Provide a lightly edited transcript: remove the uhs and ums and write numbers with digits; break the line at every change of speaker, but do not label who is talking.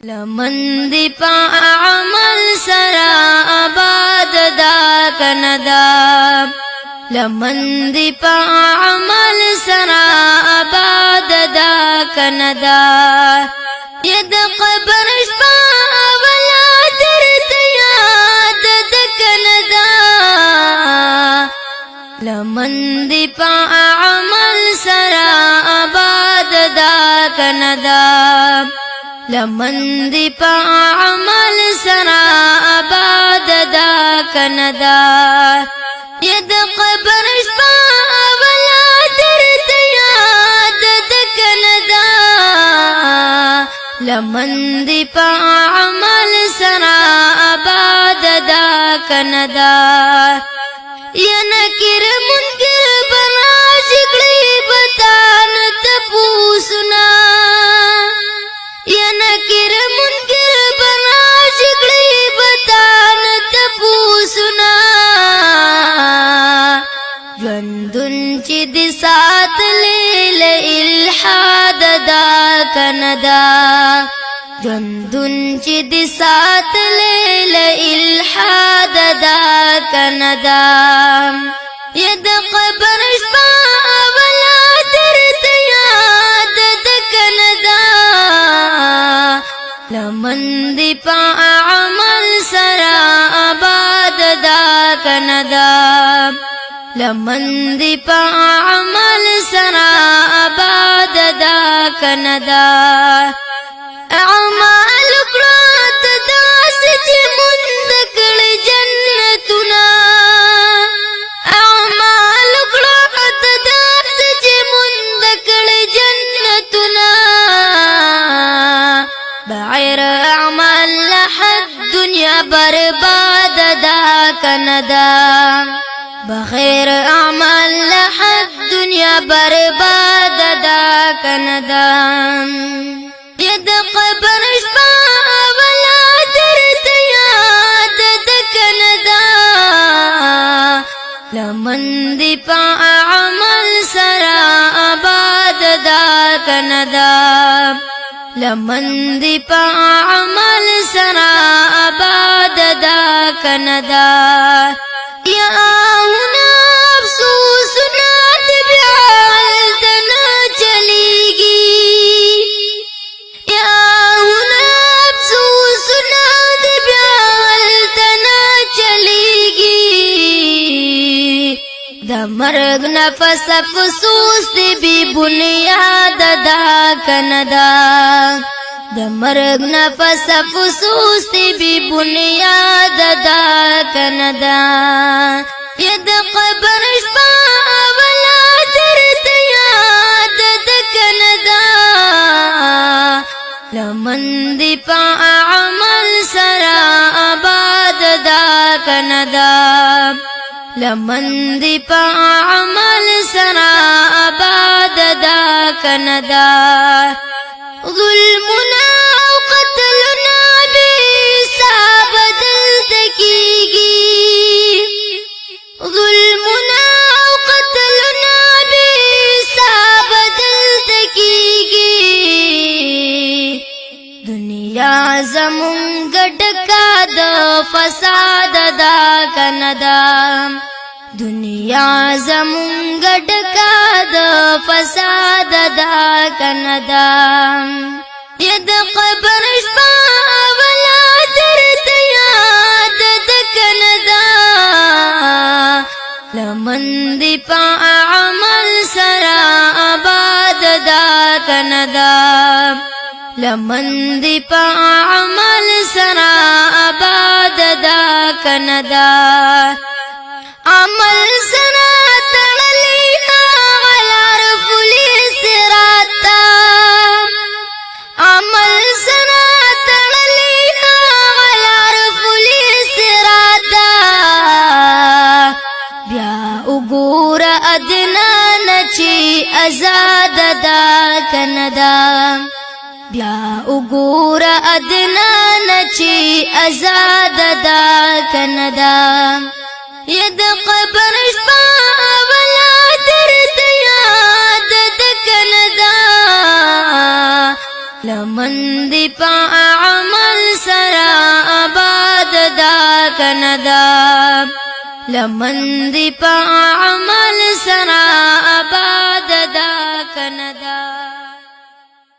لمن دی پا عمل سرا آباد دا کندا لمن دی پا عمل سرا آباد دا کندا ید قبر شپا ولا درد یاد دا کندا لمن دی پا عمل سرا آباد دا کندا لمن دی پا عمل سرا آباد دا کندا ید قبر شپا ولا درد یاد دا کندا لمن دی پا عمل سرا آباد دا کندا یا نکر منکر بنا شکلی بتان تپوسنا یا نکر منکر بنا شکلی بتان تپوسنا جوندن چی دی سات لیل الحاد دا کندا جوندن چی دی سات لیل الحاد دا کندا ید قبر شپا ولا درد یاد دا کندا لمن دی پا عمل سرا آباد دا کندا لمن دی پا عمل سرا آباد دا کندا اعمال کرات دا سچ مندکل جنتنا اعمال کرات دا سچ مندکل جنتنا بعیر اعمال لحد دنیا برباد دا کندا بغیر اعمال لحد دنیا برباد دا کندا ید قبر شپا ولا درد یاد دا کندا لمن دی پا عمل سرا آباد دا کندا لمن دی پا عمل سرا آباد دا کندا یا آونا افسوس ناد بیال دنا چلیگی یا آونا افسوس ناد بیال دنا چلیگی دا مرگ نفس افسوس دی بی بنیاد دا کندا دا مرگ نفس افسوس دی بی بنیاد دا کندا ید قبر شپا ولا درد یاد دا کندا لمن دی پا عمل سرا آباد دا کندا لمن دی پا عمل سرا آباد دا کندا ظلمنا او قتلنا بیساب دلتکیگی ظلمنا او قتلنا بیساب دلتکیگی دنیا زمون گڑکا دا فساد دا کندا دنیا زمون گڑکا دا فساد دا کندا ید قبر شپا ولا درد یاد دا کندا لمن دی پا عمل سرا آباد دا کندا لمن دی پا عمل سرا آباد دا کندا عمل سرا تغلی غلار پولیس راتا عمل سرا تغلی غلار پولیس راتا بیا اگور ادنا نچی ازاد دا کندا بیا اگور ادنا نچی ازاد دا کندا ید قبر شپا ولا درد یاد دا کندا لمن دی پا کندا لمن دی پا عمل سرا آباد